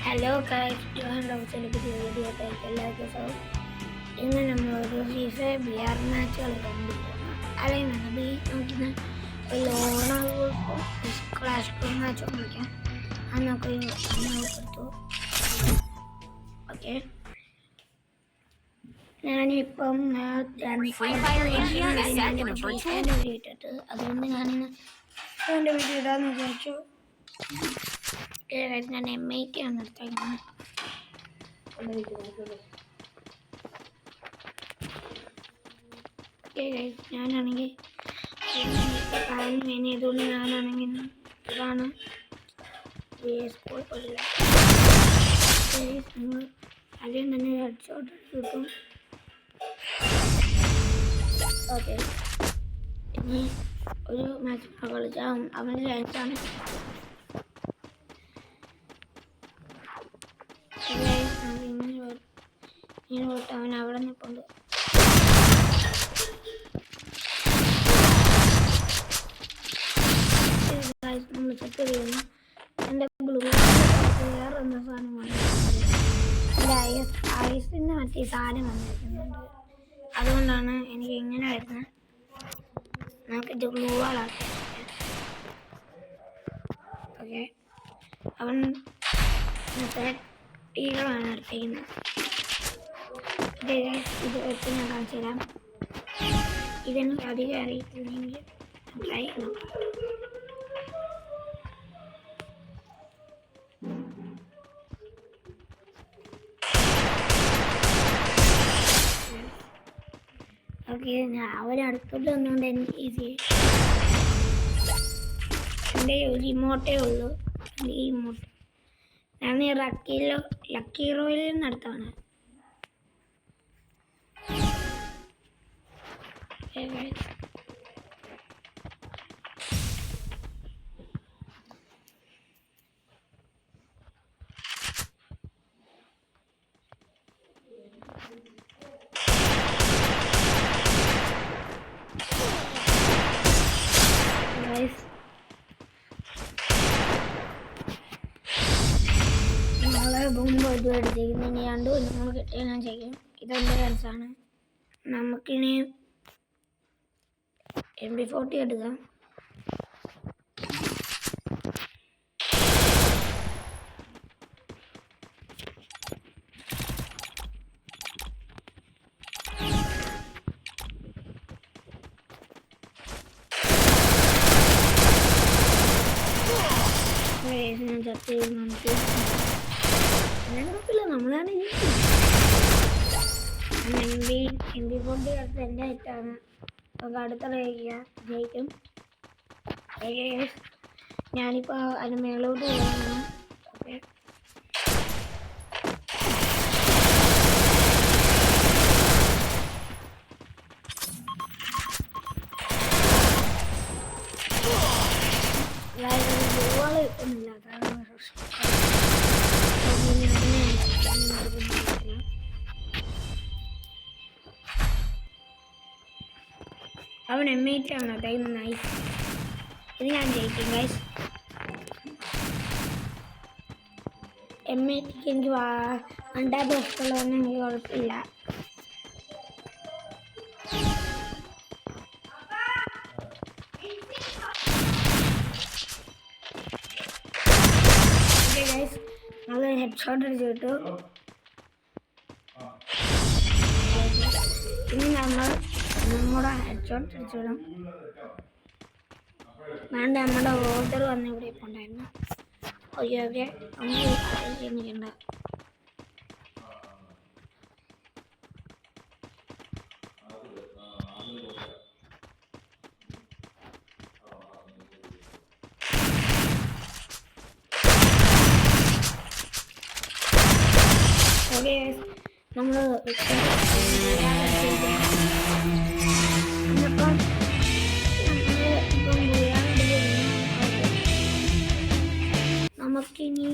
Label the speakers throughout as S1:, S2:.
S1: Hello guys, Johann റൗസിൻ്റെ പുതിയ വീഡിയോയിലേക്ക് എല്ലാവർക്കും സ്വാഗതം. ഇന്ന് നമ്മളൊരു ഫീഫ ബിആർ മാച്ച് കളിക്കാണ്ടിരിക്കുന്നു. അല്ലെങ്കിൽ നമുക്കിന്ന് ഒരു ലോണാകും ക്ലാഷ് മാച്ച് കളിക്കാം. അത് നമുക്ക് ഓക്കെ. ഞാനിപ്പം ഇട്ടിട്ട് അതുകൊണ്ട് ഞാനിന്ന് എൻ്റെ വീഡിയോ ഇടാന്ന് വിചാരിച്ചു. ഞാൻ M8 ആണ് എടുത്തേക്കുന്നത്. ഞാനാണെങ്കിൽ ചെയ്തുകൊണ്ട് ഞാനാണെങ്കിൽ ഇതാണ് കുഴപ്പമില്ല. ആദ്യം തന്നെ ഹെഡ് ഷോട്ട് കിട്ടും. ഓക്കെ, ഇനി ഒരു മാച്ച് കളിച്ചാൽ അവൻ്റെ ചാൻസാണ്. അവൻ അവിടെ നിൽപ്പുണ്ട്. നമ്മൾ ചെക്ക് ചെയ്യുന്നു. എൻ്റെ ബ്ലൂ വേറെ എന്ന സാധനം വന്നിട്ടുണ്ട്. ഐസിന് മറ്റേ സാധനം വന്നിരിക്കുന്നുണ്ട്. അതുകൊണ്ടാണ് എനിക്ക് ഇങ്ങനെ വരുന്നത്. നമുക്കിത് ബ്ലൂ ആളാക്കി. ഓക്കെ, അവൻ ടീകളാണ് എടുത്തിരിക്കുന്നത്. ഇത് വെച്ച് ഞാൻ കാണിച്ചു തരാം. ഇതെനിക്ക് അധികം അറിയത്തില്ലെങ്കിൽ ട്രൈ ചെയ്യണം. ഓക്കെ, ഞാൻ അവരടുത്തോട്ട് വന്നുകൊണ്ട് എനിക്ക് ഈസി. എൻ്റെ ഒരു ഇമോട്ടേ ഉള്ളൂ. എൻ്റെ ഈ ഇമോട്ട് ഞാൻ ലക്കി റോയിൽ നിന്നടുത്താണ്. നമ്മളെ മുമ്പ് ഇതുമായിട്ട് ചെയ്യുന്ന ഇനി രണ്ടു നമ്മൾ കിട്ടിയ ഞാൻ ചെയ്യും. ഇതെൻ്റെ ചാൻസാണ്. നമുക്കിനി MP40 എടുക്കാം. നമ്മളാണ് MP40 അടുത്ത് എൻ്റെ ആയിട്ടാണ്. നമുക്ക് അടുത്ത ജയിക്കും. ഞാനിപ്പോൾ അതിന് മേലോട്ട് പോകാനാണ്. ഓക്കെ, ഗോള് കിട്ടുന്നില്ല. അതാണ് അവൻ M8 ആണ് അതായത് നൈസ്. ഇത് ഞാൻ ജയിക്കും ഗൈസ്. M8 എനിക്ക് വണ്ടാത്ത ഇഷ്ടമുള്ളതൊന്നും എനിക്ക് കുഴപ്പമില്ല. ഗൈസ്, നമ്മൾ ഹെഡ് ഷോട്ട് അടിച്ചു കിട്ടു. ഇനി നമ്മുടെ ഹെഡ് ഷോട്ട് അടിച്ചിടും. വേണ്ട, നമ്മുടെ ഓർഡർ വന്ന് ഇവിടെ ഇപ്പോൾ ഉണ്ടായിരുന്നു. ഓക്കെ ഓക്കെ, നമുക്ക് ചിന്തിക്കണ്ട. ഓക്കെ, നമ്മൾ നമുക്കിനി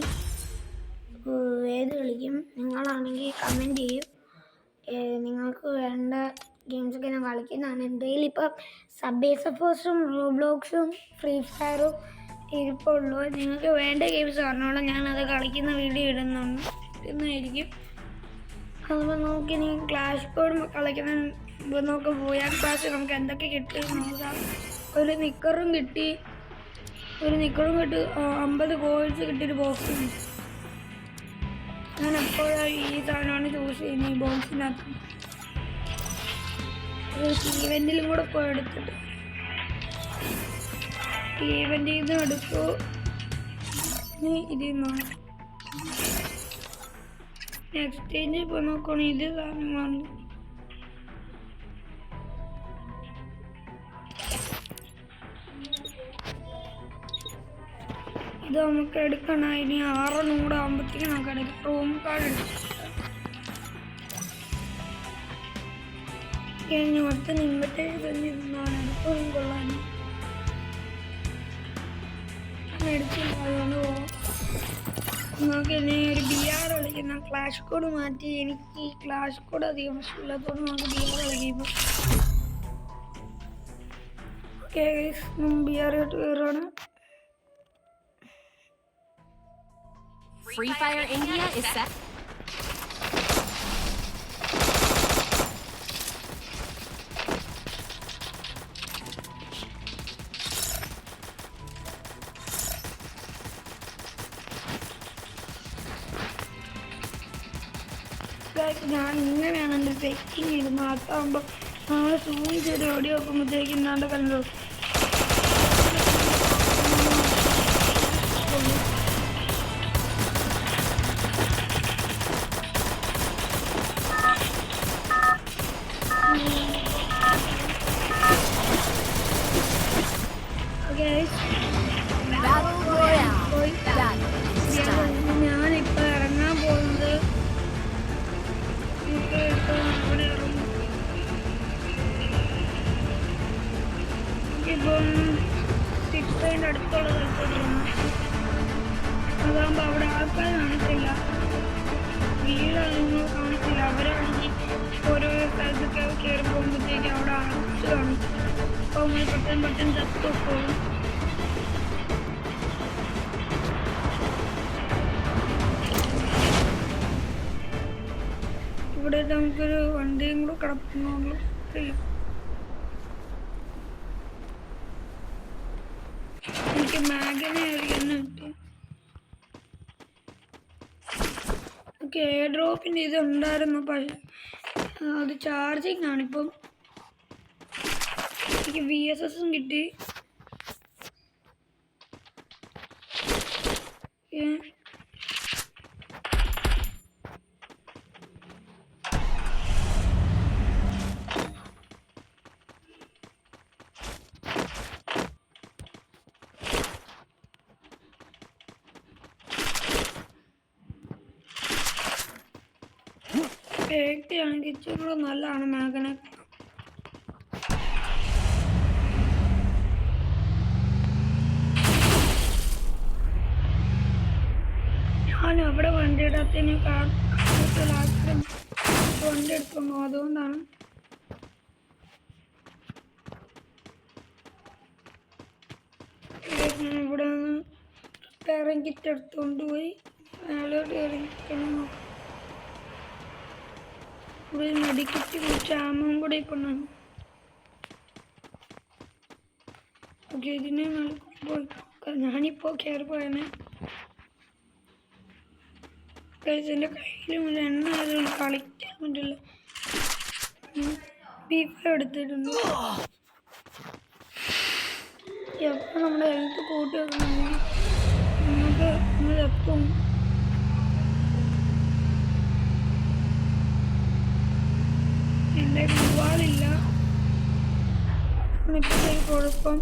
S1: ഏത് കളിക്കും നിങ്ങളാണെങ്കിൽ കമൻറ്റ് ചെയ്യും. നിങ്ങൾക്ക് വേണ്ട ഗെയിംസൊക്കെ ഞാൻ കളിക്കുന്നതാണ്. എൻ്റെ കയ്യിൽ ഇപ്പം സബ്വേ സർഫേഴ്സും റോബ്ലോക്സും ഫ്രീ ഫയറും ഇരിപ്പുള്ളൂ. നിങ്ങൾക്ക് വേണ്ട ഗെയിംസ് പറഞ്ഞോളാം, ഞാനത് കളിക്കുന്ന വീഡിയോ ഇടുന്നതായിരിക്കും. അതുപോലെ നമുക്ക് ഇനി ക്ലാഷ് കോഡ് കളിക്കുന്ന നമുക്ക് പോയാൽ ക്ലാസ് നമുക്ക് എന്തൊക്കെ കിട്ടി നോക്കാം. ഒരു നിക്കറും കിട്ടി 50 കോഴ്സ് കിട്ടിയൊരു ബോക്സ് കിട്ടി. ഞാൻ എപ്പോഴും ഈ സാധനമാണ് ചൂസ് ചെയ്യുന്നത്. ഈ ബോക്സിനകത്ത് ഈവെൻറ്റിലും കൂടെ പോയി എടുത്തിട്ട് ഈവെൻറ്റിൽ നിന്ന് എടുക്കൂ. ഇതിന്ന് എക്സ്ചേഞ്ച് ഇപ്പോൾ നോക്കുകയാണെങ്കിൽ ഇത് സാധനങ്ങളാണ്. ഇത് നമുക്ക് എടുക്കണം. ഇനി 6 കൂടെ ആകുമ്പോഴത്തേക്കും നമുക്ക് എടുക്കാം. റൂം കാർഡ് എടുക്കാം. മൊത്തം ഇൻവിറ്റേഷൻ ഇരുന്നാണ് എടുക്കും കൊള്ളാൻ എടുത്തില്ല. അതുകൊണ്ട് പോകാം. നമുക്ക് ഇനി ഒരു BR കളിക്കുന്ന ക്ലാഷ് കോഡ് മാറ്റി. എനിക്ക് ഈ ക്ലാഷ് കോഡ് അധികം ഇഷ്ടമില്ലാത്തതുകൊണ്ട് നമുക്ക് BR കളിക്കുമ്പോൾ ഓക്കെ BR ആയിട്ട് കയറുകയാണ്.
S2: Free Fire India is set.
S1: ഞാൻ ഇങ്ങനെയാണ് എൻ്റെ സെറ്റിങ് ഇടുന്നത്. അതാകുമ്പോൾ നമ്മൾ സൂം ചെയ്ത് ഓടി നോക്കുമ്പോഴത്തേക്കും ഇന്നാണ്ട് കണ്ടു. ഞാനിപ്പോൾ ഇറങ്ങാൻ പോകുന്നത് ഇപ്പം 6 അടുത്തുള്ള സ്ഥലത്തോട്ടാണ്. അതാകുമ്പോൾ അവിടെ ആൾക്കാർ കാണിച്ചില്ല, വീടൊന്നും കാണിച്ചില്ല. അവരാണെങ്കിൽ ഓരോ സ്ഥലത്തൊക്കെ കയറി പോകുമ്പോഴത്തേക്ക് അവിടെ ആൾക്കാർ കാണിച്ചു. അപ്പോൾ നമ്മൾ പെട്ടെന്ന് ചത്തു പോകും. ഇവിടെ നമുക്കൊരു വണ്ടിയും കൂടെ കിടക്കുന്നുള്ളൂ. എനിക്ക് മാഗിനെ അറിയാന്ന് കിട്ടി. ഓക്കെ എയർ ഡ്രോപ്പിൻ്റെ ഇത് ഉണ്ടായിരുന്നു, പക്ഷേ അത് ചാർജിങ് ആണിപ്പം. എനിക്ക് VSSും കിട്ടി. ആണെങ്കിൽ ഇച്ചിരി കൂടെ നല്ലതാണ് മാഗനെ. ഞാൻ അവിടെ വണ്ടിയുടെ അകത്തിന് വണ്ടി എടുക്കുന്നു, അതുകൊണ്ടാണ്. ഇവിടെ നിന്ന് റിപ്പയറിങ് കിറ്റ് എടുത്തുകൊണ്ട് പോയി മേലോട്ട് ഇറങ്ങിക്കണം. ഇവിടെ മെഡിക്കറ്റ് കുറച്ച് ആമയും കൂടെ കൊണ്ടാണ്. ഓക്കെ ഇതിനെ പോയി ഞാനിപ്പോൾ കയറി പോയനെ. എൻ്റെ കയ്യിലും എണ്ണ ആയതുകൊണ്ട് കളിക്കാൻ പറ്റില്ല. ബീഫ് എടുത്തിട്ടുണ്ട്. എപ്പോൾ നമ്മുടെ ഹെൽത്ത് കൂട്ടി വെക്കണമെങ്കിൽ നമ്മൾ എപ്പം എൻ്റെ ഒരുപാടില്ല. ഇപ്പോഴത്തെ കുഴപ്പം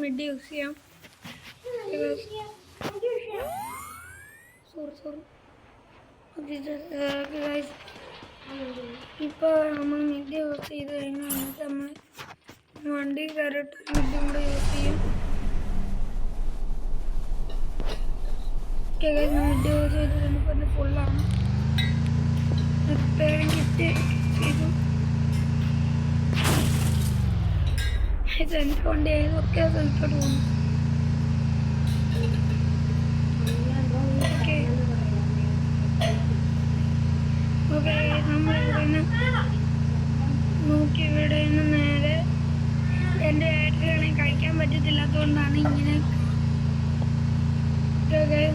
S1: മിഡ് യൂസ് ചെയ്യാം. സോറി ഇപ്പോൾ നമ്മൾ മിഡ് യൂസ് ചെയ്ത് കഴിഞ്ഞാൽ എന്നിട്ട് നമ്മൾ വണ്ടി കയറിയിട്ട് മിഡും കൂടെ യൂസ് ചെയ്യും. മിഡ് യൂസ് ചെയ്തിട്ടുണ്ട്. ഇപ്പോൾ ഫുള്ളാണ്. റിപ്പയറിങ് കിറ്റ് ചെയ്തു. എനിക്ക് വണ്ടി ഏതൊക്കെ സ്ഥലത്തോട്ട് പോകുന്നു. ഓക്കെ നമ്മളിവിടെ നോക്കി ഇവിടെ നിന്ന് നേരെ എൻ്റെ ഏട്ടനാണെങ്കിൽ കഴിക്കാൻ പറ്റത്തില്ലാത്തതുകൊണ്ടാണ് ഇങ്ങനെ.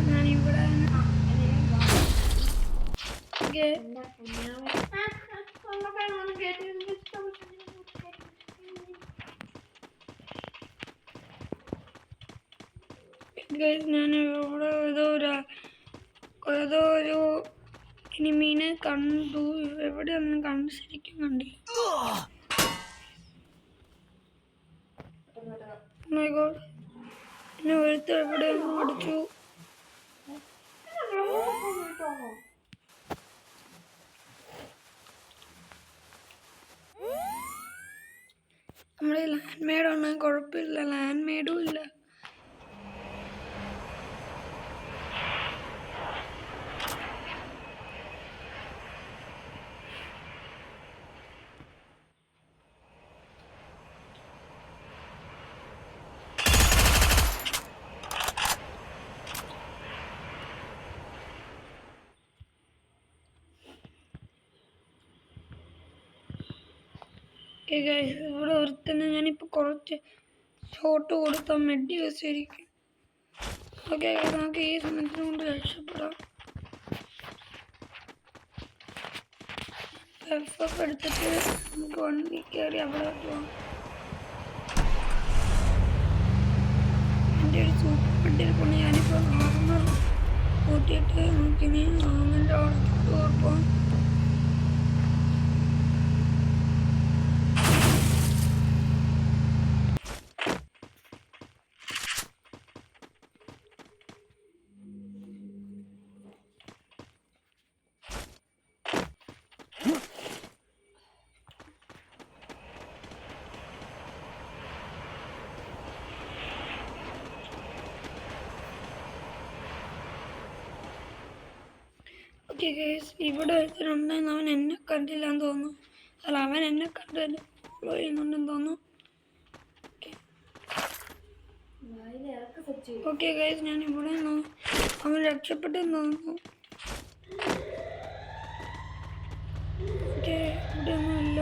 S1: ഞാനിവിടെ ഞാനിവിടെ ഏതോ ഒരു എനിമീനെ കണ്ടു. എവിടെയൊന്നും കണ്ടു, ശരിക്കും കണ്ടില്ല. എന്നെ വെളുത്ത് എവിടെയൊന്നും അടിച്ചു. നമ്മുടെ ലാൻഡ് മെയ്ഡാണ്, കുഴപ്പമില്ല. ലാൻഡ് മെയ്ഡും ഇല്ല. ഇവിടെ ഒരുത്തന്നെ ഞാനിപ്പോൾ കുറച്ച് ഷോട്ട് കൊടുത്ത മെഡ് യൂസ് ചെയ്തിരിക്കും. ഓക്കെ, നമുക്ക് ഈ സമയത്തിന് കൊണ്ട് രക്ഷപ്പെടാം. എഫ് എടുത്തിട്ട് നമുക്ക് വണ്ടി കയറി അവിടെ പോവാം. എൻ്റെ ഒരു സൂപ്പർ വണ്ടിയിൽ കൊണ്ട് ഞാനിപ്പോൾ ആർമർ കൂട്ടിയിട്ട് നമുക്കിനി ആമിൻ്റെ അവിടെ പോകാം. ഓക്കെ ഗൈസ്, ഇവിടെ ഒരുത്തനുണ്ടെന്ന് അവൻ എന്നെ കണ്ടില്ലാന്ന് തോന്നുന്നു. അല്ല, അവൻ എന്നെ കണ്ട് എന്നെ ഫോളോ ചെയ്യുന്നുണ്ടെന്ന് തോന്നുന്നു. ഓക്കെ ഗൈസ്, ഞാൻ ഇവിടെ അവൻ രക്ഷപ്പെട്ടെന്ന് തോന്നുന്നു. ഓക്കെ, ഇവിടെ ഒന്നും ഇല്ല.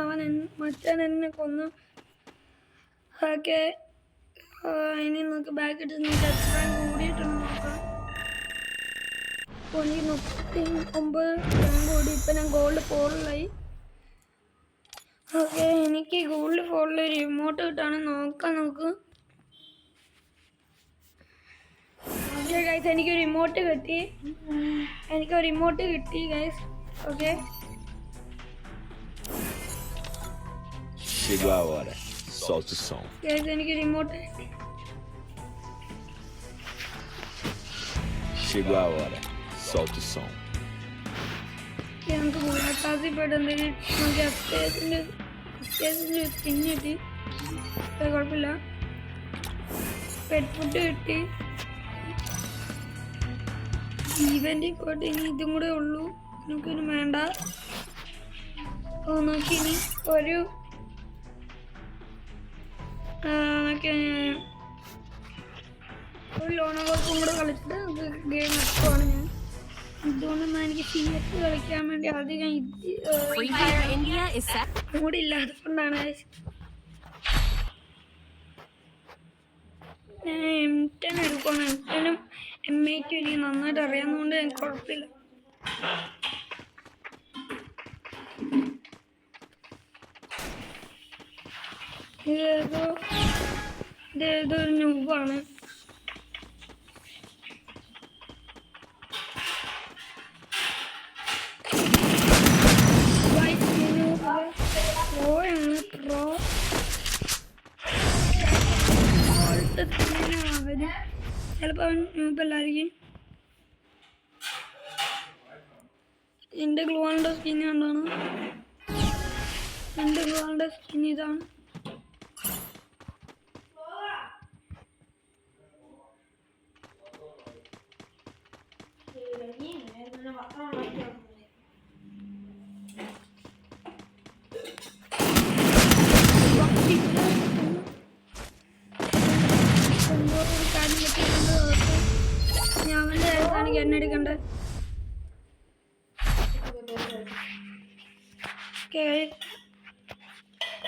S1: അവൻ മച്ചാൻ എന്നെ കൊന്നു. ഓക്കെ, ഇനി നമുക്ക് ബാക്ക് ഇട്ട് നമുക്ക് എത്ര കൂടിയിട്ടുണ്ട് നോക്കാം. അപ്പോൾ എനിക്ക് 39 റാങ്ക് കൂടി. ഇപ്പം ഞാൻ ഗോൾഡ് 4-ലായി. ഓക്കെ, എനിക്ക് ഗോൾഡ് 4-ൽ ഒരു റിമോട്ട് കിട്ടാണ്. നോക്കാം നമുക്ക്. ഓക്കെ ഗൈസ്, എനിക്കൊരു റിമോട്ട് കിട്ടി guys. Okay,
S2: chegou a hora, solta o som.
S1: എനിക്ക് remote
S2: Chegou a hora, solta o som.
S1: നമുക്ക് ക്ലാസ്സിൽപ്പെട്ട് എന്തെങ്കിലും നമുക്ക് അത്യാവശ്യത്തിന് സ്കിൻ കിട്ടി. കുഴപ്പമില്ല. പെറ്റ് ഫുഡ് കിട്ടി. ഈവൻറ്റിൽ പോയിട്ട് ഇനി ഇതും കൂടെ ഉള്ളൂ. നമുക്കിനി വേണ്ട. നോക്കിനി ഒരു ലോണ വർക്കും കൂടെ കളിച്ചിട്ട് നമുക്ക് ഗെയിം എടുക്കുവാണ് ഞാൻ. ഇതുകൊണ്ടൊന്നും എനിക്ക് CS കളിക്കാൻ വേണ്ടി അധികം കൂടി ഇല്ലാത്തതുകൊണ്ടാണ് ഞാൻ M10 എടുക്കണം. M10ഉം M8ഉം എനിക്ക് നന്നായിട്ട് അറിയാവുന്നതുകൊണ്ട് എനിക്ക് കുഴപ്പമില്ല. ഇതേതൊരു ന്യൂബാണ്. ചിലപ്പോൾ എല്ലാവർക്കും എൻ്റെ ഗ്ലോവാളുടെ സ്കിൻ കണ്ടാണ്. എൻ്റെ ഗ്ലോവാളുടെ സ്കിൻ ഇതാണ്. ഞാൻ അവൻ്റെ കാര്യത്താണ് എണ്ണെടുക്കണ്ടത്.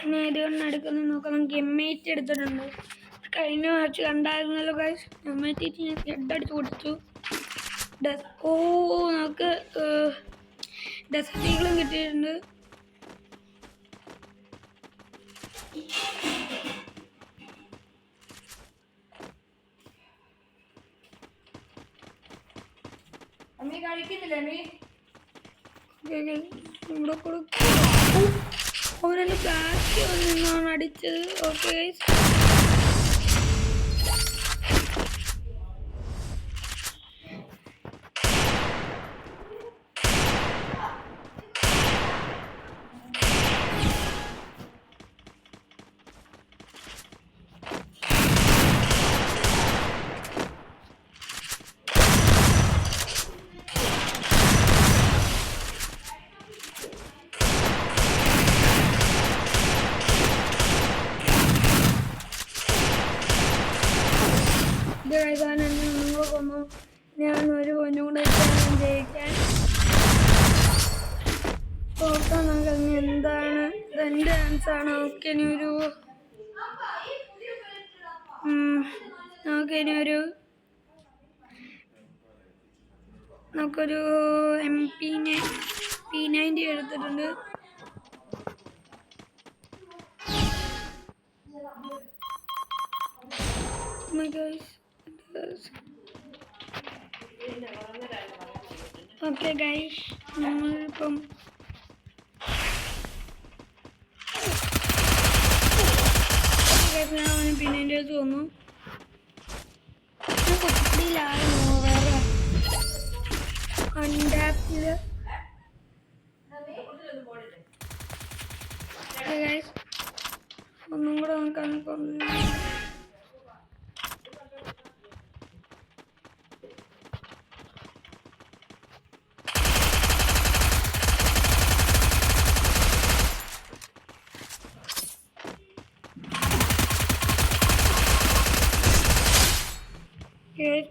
S1: പിന്നെ ഇതുകൊണ്ട് എടുക്കുന്ന നോക്കാം. നമുക്ക് എമ്മേറ്റ് എടുത്തിട്ടുണ്ട്. കഴിഞ്ഞ മാച്ച് കണ്ടായിരുന്നല്ലോ ഗൈസ്. എമ്മേറ്റ് ഞാൻ ഹെഡ് അടിച്ച് കൊടുത്തു. നമുക്ക് ഡെസർട്ടികളും കിട്ടിയിട്ടുണ്ട്.
S3: അമ്മി കഴിക്കുന്നില്ല അമ്മി.
S1: ഇവിടെ അവനെന്നെ ബാക്കി നിന്നാണ് അടിച്ചത്. ഓക്കെ നിങ്ങൾ കൊന്നു. ഞാൻ ഒരു പൊന്നും കൂടെ ജയിക്കാൻ നോക്കാം. നമുക്ക് എന്താണ് രണ്ട് ഡാൻസാണ്. നമുക്കൊരു P90 എടുത്തിട്ടുണ്ട്. ഓക്കെ ഗൈസ്, നമ്മളിപ്പം പിന്നെ എൻ്റെ അടുത്ത് വന്നു. കുട്ടിയിലായിരുന്നു വേറെ അൺടാപ്പില്. ഗൈസ് ഒന്നും കൂടെ നോക്കാൻ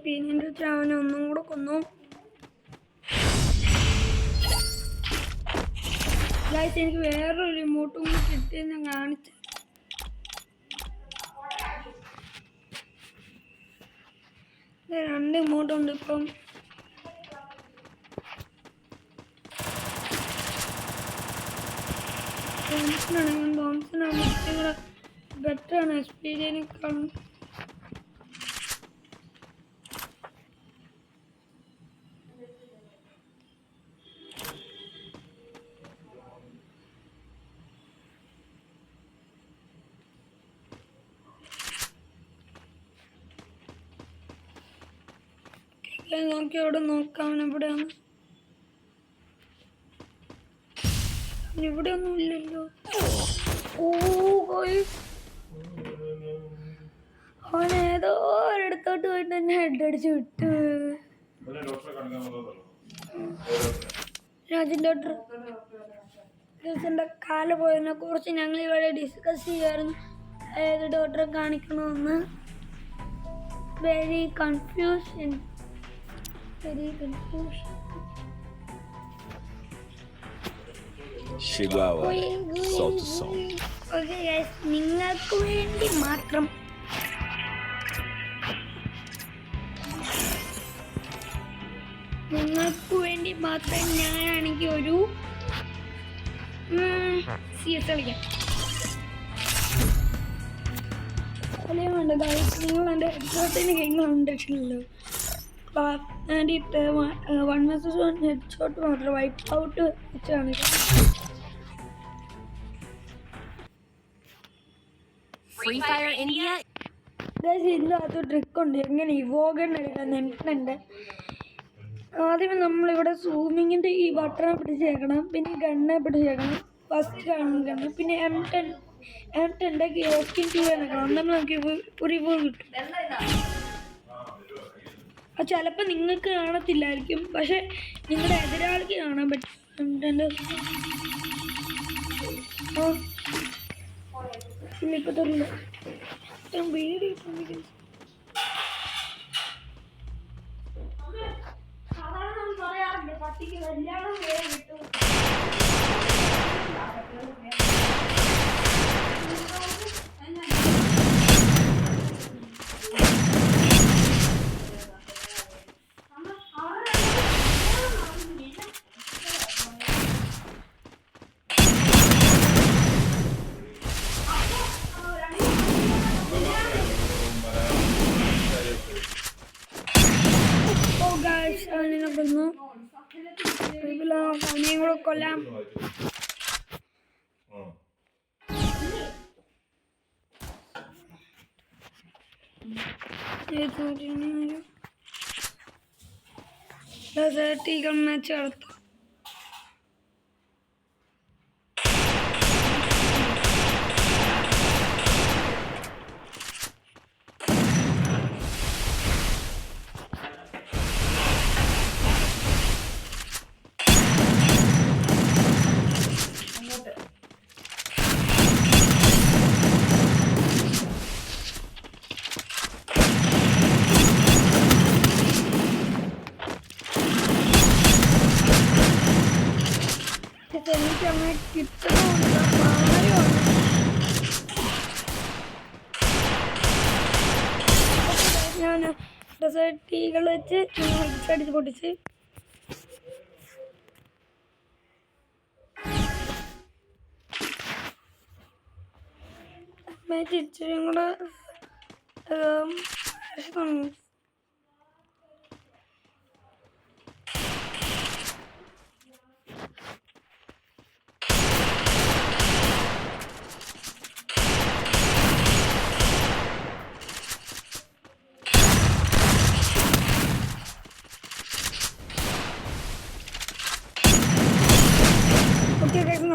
S1: പിന്നെ അവനെ ഒന്നും കൂടെ കൊന്നു. ഗൈസ് എനിക്ക് വേറൊരു റിമോട്ടും കൂടി കിട്ടിയെന്ന് ഞാൻ കാണിച്ചു. രണ്ട് റിമോട്ടുണ്ട് ഇപ്പം. തോംസണാണ് കുറച്ചും കൂടെ ബെറ്ററാണ് എക്സ്പീരിയൻസിനേക്കാളും. നമുക്ക് ഇവിടെ നോക്കാം. എവിടെയാണ്? ഇവിടെ ഒന്നും ഇല്ലല്ലോ. അവൻ ഏതോ ഒരിടത്തോട്ട് പോയിട്ട് തന്നെ ഹെഡ് അടിച്ച് വിട്ടു. രാജൻ ഡോക്ടറിന്റെ കാല് പോയതിനെ കുറിച്ച് ഞങ്ങൾ ഇവിടെ ഡിസ്കസ് ചെയ്യായിരുന്നു. ഏത് ഡോക്ടറെ കാണിക്കണമെന്ന്. Very confusion.
S2: Chegou a hora. Solta o som.
S1: Okay guys, നിങ്ങൾക്ക് വേണ്ടി മാത്രം. നിങ്ങൾക്ക് വേണ്ടി മാത്രം ഞാനാണെങ്കിൽ ഒരു CS കളിക്കാം. അല്ലേ വേണ്ട ഗൈസ്, നിങ്ങൾ എൻ്റെ ഹെഡ്ഷോട്ടിന് കഴിഞ്ഞ കണ്ടിട്ടില്ലല്ലോ. 1 vs 1 ഹെഡ്ഷോട്ട് മാത്രം വൈപ്പ് ഔട്ട് വെച്ചാണ്.
S3: Free Fire India.
S1: ഇതിനകത്ത് ട്രിക്കുണ്ട് എങ്ങനെ ഇവോഗൺ എടുക്കാൻ നെട്ടുണ്ട്. ആദ്യമേ നമ്മളിവിടെ സൂമിങ്ങിൻ്റെ ഈ ബട്ടണെ പിടിച്ചേക്കണം, പിന്നെ ഗണ്ണെ പിടിച്ചേക്കണം. ഫസ്റ്റ് ഗണ്ണ്, പിന്നെ M10 സ്കിൻ ടൂ എടുക്കണം. അന്നേരം നമുക്ക് ഒരു ഇവോ കിട്ടും. അത് ചിലപ്പോൾ നിങ്ങൾക്ക് കാണത്തില്ലായിരിക്കും, പക്ഷെ നിങ്ങളുടെ എതിരാളിക്ക് കാണാൻ പറ്റും. M10 ഇപ്പം തരില്ല വീഡിയോ പട്ടിക്ക് കല്യാണം വേറെ കിട്ടും. അവനെ കൊന്നു. അവനെയും കൂടെ കൊല്ലാം. മാച്ച് നടത്താം. എനിക്ക് അങ്ങനെ കിട്ടുന്നുണ്ട്. ഞാൻ ഡെസേർട്ട് ഈഗിൾ വെച്ച് അടിച്ച് പൊട്ടിച്ച് ഇച്ചിരി കൂടെ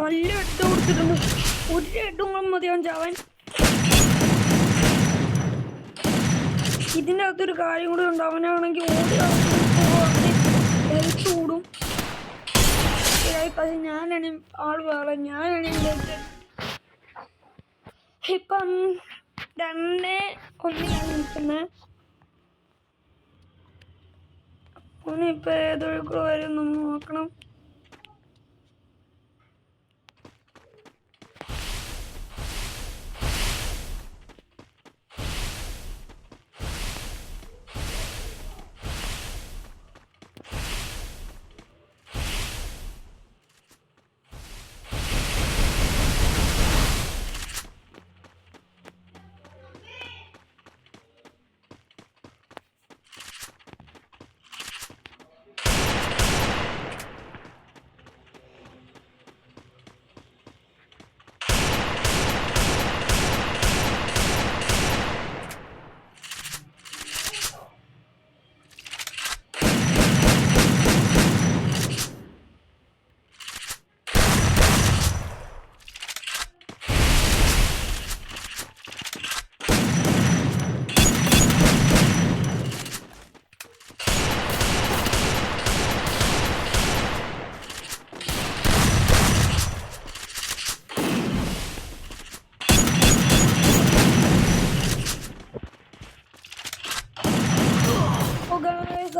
S1: നല്ല ഇട്ട് കൊടുത്തിട്ടുണ്ട്. ഒരു ഇട്ടും മതിയാവും ചാവാൻ. ഇതിൻ്റെ അകത്തൊരു കാര്യം കൂടി ഉണ്ട്. അവനാണെങ്കിൽ ഓടി ഹെൽത്ത് കൂടും. പക്ഷെ ഞാനാണ് ആള് വേറെ. ഞാനാണ് ഇപ്പം 2-1 നിൽക്കുന്നത്. ഓനിപ്പോൾ ഏതൊഴുക്കൂടെ വരും നമ്മൾ നോക്കണം.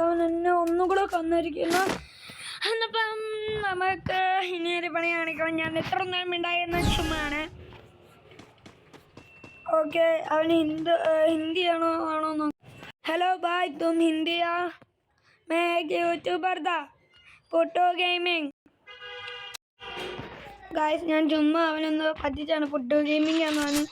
S1: അവൻ എന്നെ ഒന്നുകൂടെ കൊന്നിരിക്കുന്നു. എന്നിപ്പം നമുക്ക് ഇനിയൊരു പണി കാണിക്കണം. ഞാൻ എത്ര നേരം ഉണ്ടായെന്ന ചുമ്മാണ്. ഓക്കെ, അവന് ഹിന്ദിയാണോ ആണോ? ഹലോ ബായ്, തും ഹിന്ദിയാ? मैं एक यूट्यूबर था, ഫോട്ടോ ഗെയിമിങ്. ഗായ്സ്, ഞാൻ ചുമ്മാ അവനൊന്ന് പറ്റിച്ചാണ്. ഫോട്ടോ ഗെയിമിംഗ് ആണ്.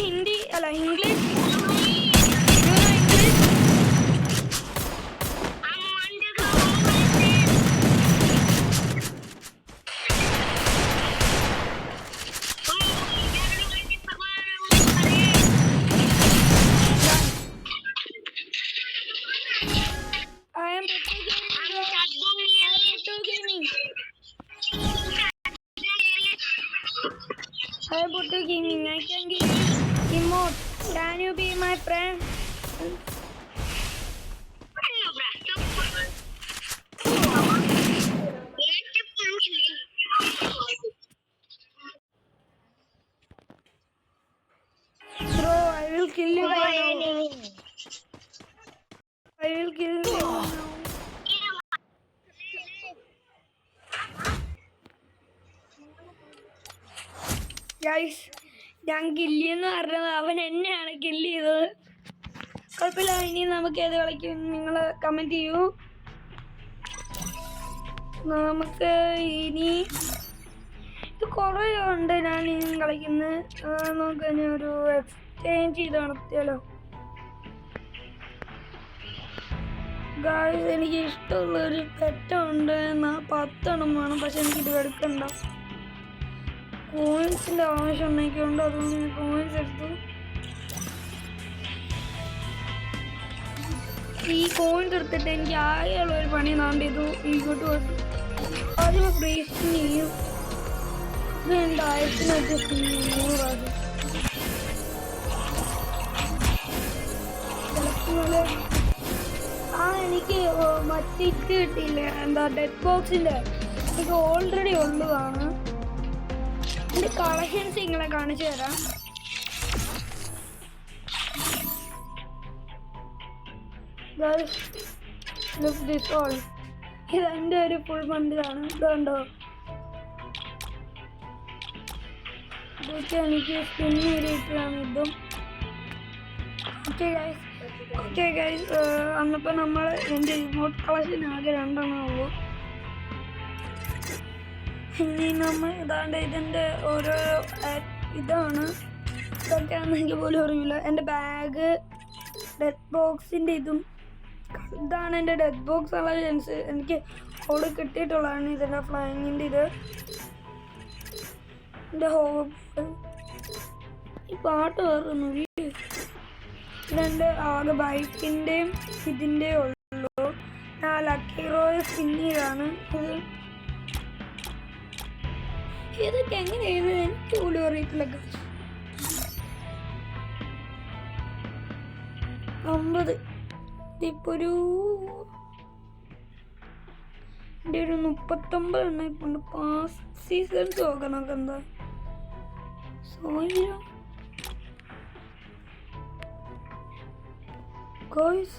S1: ഹിന്ദി അല്ല, English. to gaming. I can give you emote. Can you be my friend? Bro, I will kill you right now. I will kill you now. Guys, ഞാൻ കില്ലിയെന്ന് പറഞ്ഞത് അവൻ എന്നെയാണ് kill ചെയ്തത്. കുഴപ്പമില്ല, ഇനി നമുക്ക് ഏത് കളിക്കും നിങ്ങൾ കമൻറ്റ് ചെയ്യൂ. നമുക്ക് ഇനി ഇത് കുറേ ഉണ്ട് ഞാൻ ഇനി കളിക്കുന്നത്. നമുക്ക് ഇനി ഒരു എക്സ്ചേഞ്ച് ചെയ്ത് നടത്തിയാലോ? ഗായ്സ്, എനിക്ക് ഇഷ്ടമുള്ളൊരു പെറ്റുണ്ട്. 10 വേണം, പക്ഷെ എനിക്കിത് എടുക്കണ്ട. കോയിൻസിൻ്റെ ആവശ്യം ഉണ്ടെങ്കിലുണ്ട്, അതുകൊണ്ട് ഞാൻ കോയിൻസ് എടുത്തു. ഈ കോയിൻസ് എടുത്തിട്ട് എനിക്ക് ആകെയുള്ള ഒരു പണി നാണ്ടിതു. ഇങ്ങോട്ട് വന്നു ആദ്യം ഫ്രീസിങ് ചെയ്യും. ഇത് എൻ്റെ 1000 അഡ്ജസ്റ്റ് ചെയ്യും. 100 ആദ്യം എനിക്ക് മറ്റിട്ട് കിട്ടിയില്ല. എന്താ ഡെഡ് ബോക്സിൻ്റെ എനിക്ക് ഓൾറെഡി ഉള്ളതാണ്. എൻ്റെ കളക്ഷൻസ് നിങ്ങളെ കാണിച്ചു തരാം. ഇതെൻ്റെ ഒരു ഫുൾ ബണ്ടിലാണ്. ഇതുണ്ടോ? ഇതൊക്കെ എനിക്ക് സ്പിൻ ചെയ്തിട്ടാണ് ഇതും. ഓക്കെ ഗൈസ്, അന്നപ്പോൾ നമ്മൾ എൻ്റെ ഇമോട്ട് കളക്ഷൻ ആകെ 2 ഉള്ളൂ. ഇനി നമ്മൾ ഇതാണ്ട് ഇതിൻ്റെ ഓരോ ഇതാണ്. ഇതൊക്കെയാണെന്ന് എനിക്ക് പോലും അറിയില്ല. എൻ്റെ ബാഗ്, ഡെഡ് ബോക്സിൻ്റെ ഇതും ഇതാണ് എൻ്റെ ഡെഡ് ബോക്സ് കളക്ഷൻസ്. എനിക്ക് അവിടെ കിട്ടിയിട്ടുള്ളതാണ്. ഇതിൻ്റെ ഫ്ലൈങ്ങിൻ്റെ ഇത്, എൻ്റെ ഹോപ്പ്, ഈ പാട്ട് വേറൊന്നു. ഇതെൻ്റെ ആകെ ബൈക്കിൻ്റെയും ഇതിൻ്റെ ഉള്ളൂ. ഞാൻ ലക്കി റോയൽ സ്പിന്നിലാണ്. ഇതൊക്കെ എങ്ങനെയാണ് എനിക്ക് പോലും അറിയത്തില്ല. 50 ഇപ്പോൾ ഒരു എൻ്റെ ഒരു 39 എണ്ണയിട്ടുണ്ട്. പാസ് സീസൺസ് നോക്കാം. നമുക്ക് എന്താ സോയില ഗോയ്സ്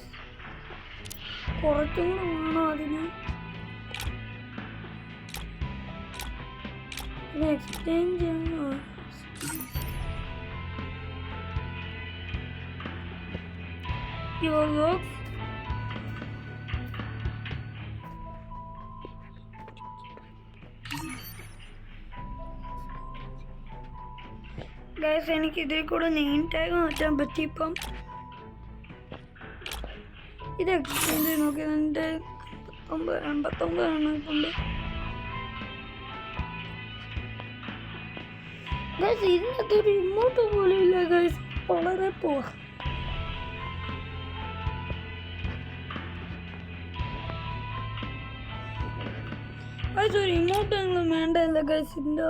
S1: കുറച്ചും കൂടെ വേണം അതിന്. എക്സ്ചേഞ്ച് ചെയ്യണോ? ഗൈസ്, എനിക്ക് ഇതിൽ കൂടെ നെയിം ടാഗ് മാറ്റാൻ പറ്റി. ഇപ്പം ഇത് എക്സ്ചേഞ്ച് ചെയ്ത് നോക്കി. എൻ്റെ 89 ഇട്ടുണ്ട്. ഗൈസ്, ഇതിനകത്തൊരു ഇമോട്ട് പോലും ഇല്ല. ഗൈസ്, വളരെ പോവാ. ഗൈസ്, ഒരു ഇമോട്ട് എങ്കിലും വേണ്ടല്ല ഗൈസ്. ഇതിൻ്റെ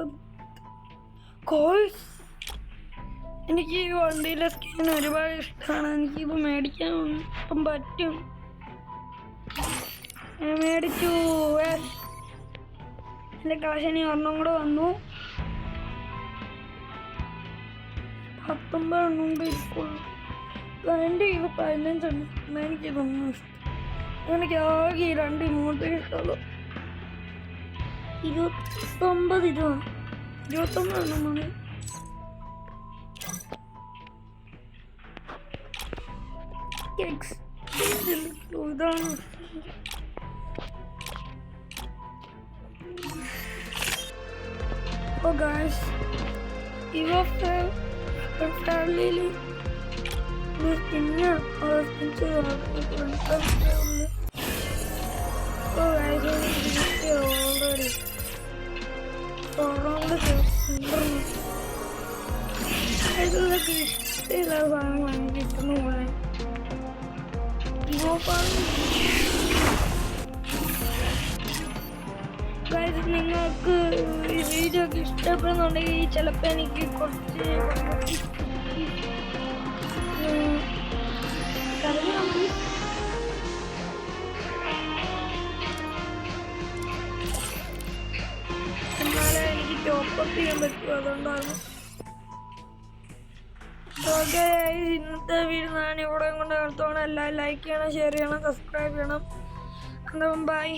S1: കോഴ്സ് എനിക്ക് ഈ വണ്ടിയിലെ സ്കിൻ ഒരുപാട് ഇഷ്ടമാണ്. എനിക്കിത് മേടിക്കാൻ ഇപ്പം പറ്റും. ഞാൻ മേടിച്ചു. എൻ്റെ കളക്ഷനി ഒരെണ്ണം കൂടെ വന്നു. 19 കൊണ്ട് ഇരിക്കുള്ളൂ. എൻ്റെ ഇത് 15 ഉണ്ട്. എനിക്കിതൊന്നും ഇഷ്ടം. എനിക്ക് ആകെ 2 ഇമോട്ട് ഇഷ്ടമുള്ളൂ. 29 ഇത് വേണം. 29 എണ്ണം മതി. ഇതാണ് ഗൈസ്, ഇവ ഫാമിലിയിൽ പിന്നെ ഓൾറെഡി ഇതൊക്കെ ഇഷ്ടമില്ലാത്ത സാധനങ്ങളാണ് കിട്ടുന്ന പോലെ. നിങ്ങൾക്ക് ഈ വീഡിയോ ഒക്കെ ഇഷ്ടപ്പെടുന്നുണ്ടെങ്കിൽ ചിലപ്പോൾ എനിക്ക് കുറച്ച് കരുതണം പ്ലീസ്. എന്നാലേ എനിക്ക് ടോപ്പപ്പ് ചെയ്യാൻ പറ്റും, അതുകൊണ്ടാണ്. ഓക്കെ, ഇന്നത്തെ വീഡിയോ ഞാൻ ഇവിടെ കൊണ്ട് നിർത്തുകയാണ്. എല്ലാവരും ലൈക്ക് ചെയ്യണം, ഷെയർ ചെയ്യണം, സബ്സ്ക്രൈബ് ചെയ്യണം. ബൈ.